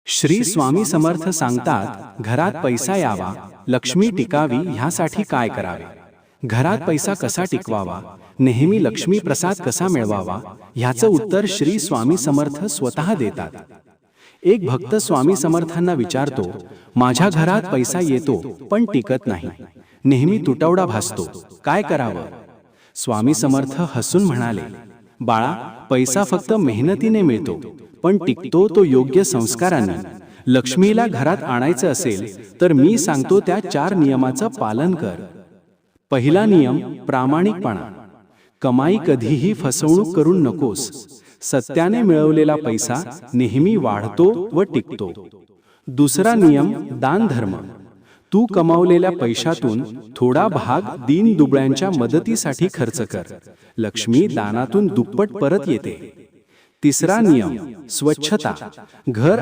श्री स्वामी समर्थ सांगतात, घरात पैसा यावा, लक्ष्मी टिकावी ह्यासाठी काय करावे? घरात पैसा कसा टिकवावा, नेहमी लक्ष्मी प्रसाद कसा मिळवावा ह्याचं उत्तर श्री स्वामी समर्थ स्वतः देतात. एक भक्त स्वामी समर्थांना विचारतो, माझ्या घरात पैसा येतो पण टिकत नाही, नेहमी तुटवडा भासतो, काय करावं? स्वामी समर्थ हसून म्हणाले, बाळा, पैसा फक्त मेहनतीने मिळतो, पण टिकतो तो योग्य संस्कारांनी. लक्ष्मीला घरात आणायचं असेल तर मी सांगतो त्या 4 नियमाचं पालन कर. पहिला नियम, प्रामाणिकपणा. कमाई कधीही फसवणूक करून नकोस. सत्याने मिळवलेला पैसा नेहमी वाढतो व टिकतो. दुसरा नियम, दान धर्म. तू कमावलेल्या पैशातून थोडा भाग दीनदुबळ्यांच्या मदतीसाठी खर्च कर. लक्ष्मी दानातून दुप्पट परत येते. तिसरा नियम, स्वच्छता. घर